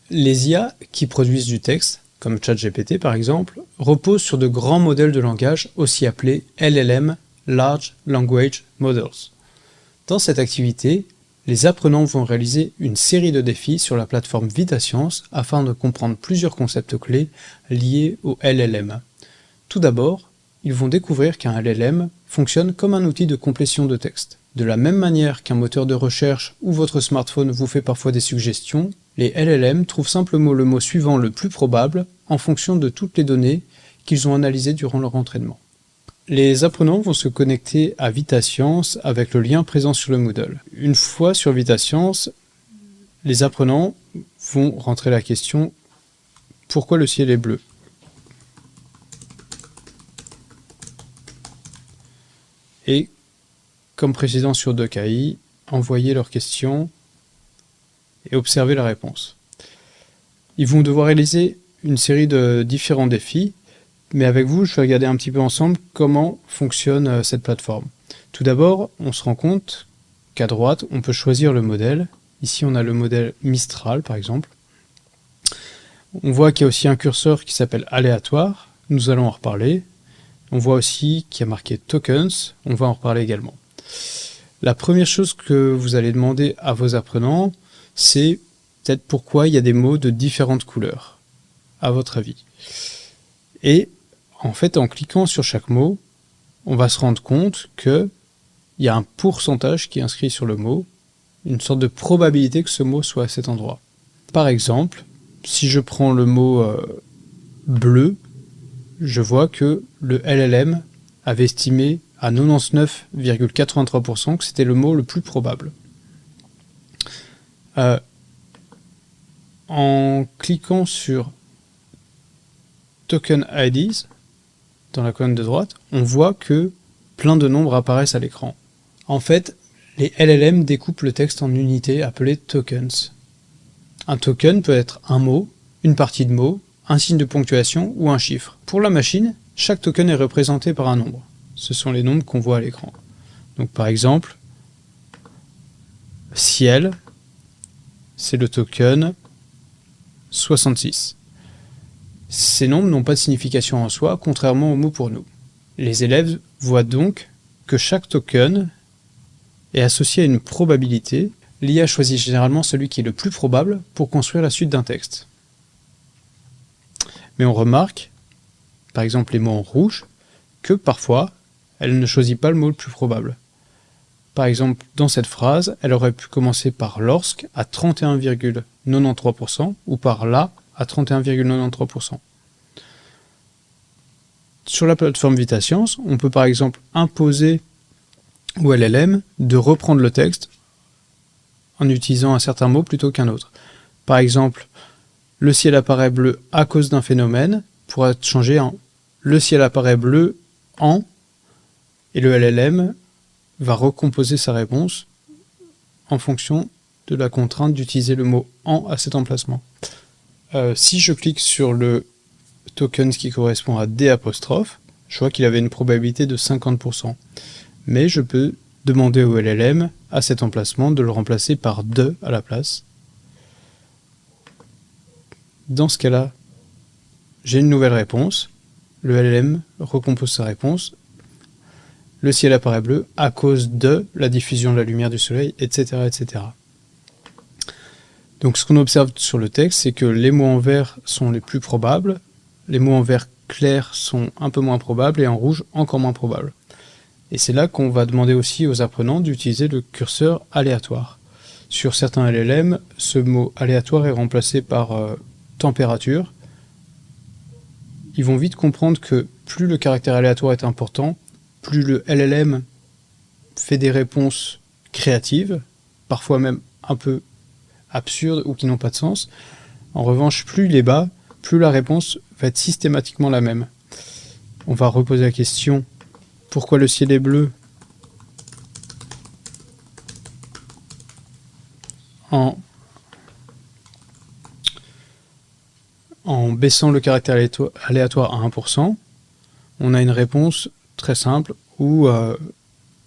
Les IA qui produisent du texte, comme ChatGPT par exemple, reposent sur de grands modèles de langage, aussi appelés LLM, Large Language Models. Dans cette activité, les apprenants vont réaliser une série de défis sur la plateforme VitaScience afin de comprendre plusieurs concepts clés liés au LLM. Tout d'abord, ils vont découvrir qu'un LLM fonctionne comme un outil de complétion de texte. De la même manière qu'un moteur de recherche ou votre smartphone vous fait parfois des suggestions, les LLM trouvent simplement le mot suivant le plus probable en fonction de toutes les données qu'ils ont analysées durant leur entraînement. Les apprenants vont se connecter à VitaScience avec le lien présent sur le Moodle. Une fois sur VitaScience, les apprenants vont rentrer la question « Pourquoi le ciel est bleu ?» Et, comme précédent sur DocAI, envoyer leur question et observer la réponse. Ils vont devoir réaliser une série de différents défis, mais avec vous, je vais regarder un petit peu ensemble comment fonctionne cette plateforme. Tout d'abord, on se rend compte qu'à droite, on peut choisir le modèle. Ici, on a le modèle Mistral, par exemple. On voit qu'il y a aussi un curseur qui s'appelle aléatoire. Nous allons en reparler. On voit aussi qu'il y a marqué Tokens. On va en reparler également. La première chose que vous allez demander à vos apprenants, c'est peut-être pourquoi il y a des mots de différentes couleurs, à votre avis. Et en fait, en cliquant sur chaque mot, on va se rendre compte qu'il y a un pourcentage qui est inscrit sur le mot, une sorte de probabilité que ce mot soit à cet endroit. Par exemple, si je prends le mot bleu, je vois que le LLM avait estimé à 99,83% que c'était le mot le plus probable. En cliquant sur Token IDs, dans la colonne de droite, on voit que plein de nombres apparaissent à l'écran. En fait, les LLM découpent le texte en unités appelées tokens. Un token peut être un mot, une partie de mot, un signe de ponctuation ou un chiffre. Pour la machine, chaque token est représenté par un nombre. Ce sont les nombres qu'on voit à l'écran. Donc par exemple, ciel, c'est le token 66. Ces nombres n'ont pas de signification en soi, contrairement aux mots pour nous. Les élèves voient donc que chaque token est associé à une probabilité. L'IA choisit généralement celui qui est le plus probable pour construire la suite d'un texte. Mais on remarque, par exemple les mots en rouge, que parfois, elle ne choisit pas le mot le plus probable. Par exemple, dans cette phrase, elle aurait pu commencer par lorsque à 31,93% ou par là à 31,93%. Sur la plateforme VitaScience, on peut par exemple imposer au LLM de reprendre le texte en utilisant un certain mot plutôt qu'un autre. Par exemple, le ciel apparaît bleu à cause d'un phénomène pourrait être changé en le ciel apparaît bleu en, et le LLM va recomposer sa réponse en fonction de la contrainte d'utiliser le mot en à cet emplacement. Si je clique sur le token qui correspond à D', je vois qu'il avait une probabilité de 50%. Mais je peux demander au LLM à cet emplacement de le remplacer par de à la place. Dans ce cas-là, j'ai une nouvelle réponse. Le LLM recompose sa réponse. Le ciel apparaît bleu à cause de la diffusion de la lumière du soleil, etc. etc. Donc ce qu'on observe sur le texte, c'est que les mots en vert sont les plus probables, les mots en vert clair sont un peu moins probables et en rouge encore moins probables. Et c'est là qu'on va demander aussi aux apprenants d'utiliser le curseur aléatoire. Sur certains LLM, ce mot aléatoire est remplacé par température. Ils vont vite comprendre que plus le caractère aléatoire est important, plus le LLM fait des réponses créatives, parfois même un peu absurdes ou qui n'ont pas de sens. En revanche, plus il est bas, plus la réponse va être systématiquement la même. On va reposer la question « Pourquoi le ciel est bleu ?» en baissant le caractère aléatoire à 1%, on a une réponse très simple où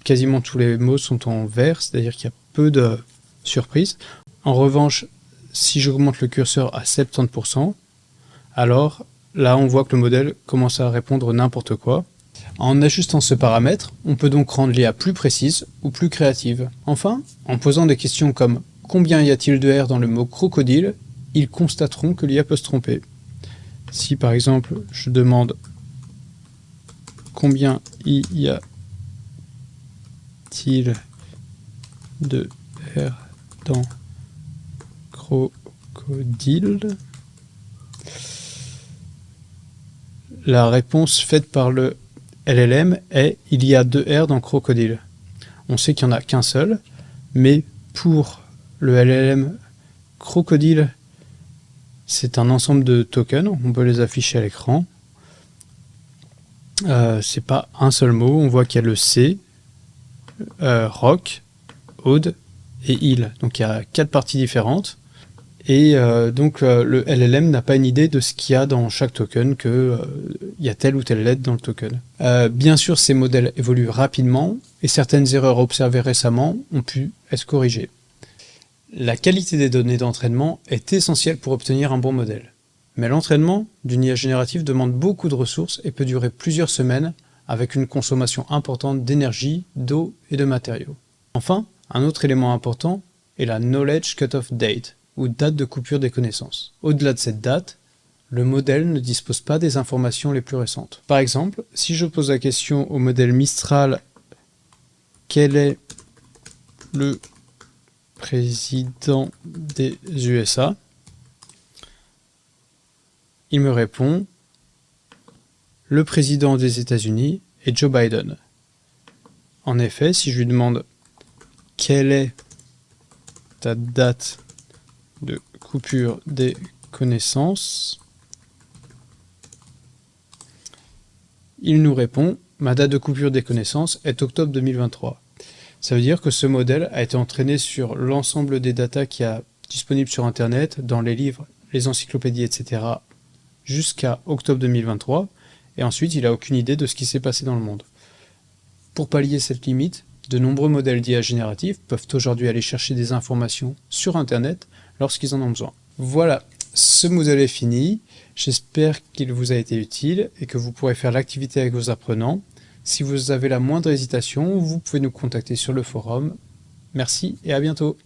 quasiment tous les mots sont en vert, c'est-à-dire qu'il y a peu de surprises. En revanche, si j'augmente le curseur à 70%, alors là on voit que le modèle commence à répondre n'importe quoi. En ajustant ce paramètre, on peut donc rendre l'IA plus précise ou plus créative. Enfin, en posant des questions comme « Combien y a-t-il de R dans le mot crocodile ?», ils constateront que l'IA peut se tromper. Si par exemple je demande « Combien y a-t-il de R dans crocodile ?» La réponse faite par le LLM est « Il y a 2 R dans crocodile ». On sait qu'il n'y en a qu'un seul, mais pour le LLM crocodile, c'est un ensemble de tokens, on peut les afficher à l'écran. C'est pas un seul mot, on voit qu'il y a le C, rock, Aude et il. Donc il y a 4 parties différentes. Et donc le LLM n'a pas une idée de ce qu'il y a dans chaque token, qu'il y a telle ou telle lettre dans le token. Bien sûr, ces modèles évoluent rapidement et certaines erreurs observées récemment ont pu être corrigées. La qualité des données d'entraînement est essentielle pour obtenir un bon modèle. Mais l'entraînement d'une IA générative demande beaucoup de ressources et peut durer plusieurs semaines avec une consommation importante d'énergie, d'eau et de matériaux. Enfin, un autre élément important est la Knowledge Cutoff Date, ou date de coupure des connaissances. Au-delà de cette date, le modèle ne dispose pas des informations les plus récentes. Par exemple, si je pose la question au modèle Mistral « Quel est le président des USA ?» il me répond « Le président des États-Unis est Joe Biden ». En effet, si je lui demande « Quelle est ta date de coupure des connaissances ?» il nous répond « Ma date de coupure des connaissances est octobre 2023 ». Ça veut dire que ce modèle a été entraîné sur l'ensemble des datas qu'il y a disponibles sur Internet, dans les livres, les encyclopédies, etc., jusqu'à octobre 2023, et ensuite il n'a aucune idée de ce qui s'est passé dans le monde. Pour pallier cette limite, de nombreux modèles d'IA génératifs peuvent aujourd'hui aller chercher des informations sur Internet lorsqu'ils en ont besoin. Voilà, ce modèle est fini. J'espère qu'il vous a été utile et que vous pourrez faire l'activité avec vos apprenants. Si vous avez la moindre hésitation, vous pouvez nous contacter sur le forum. Merci et à bientôt.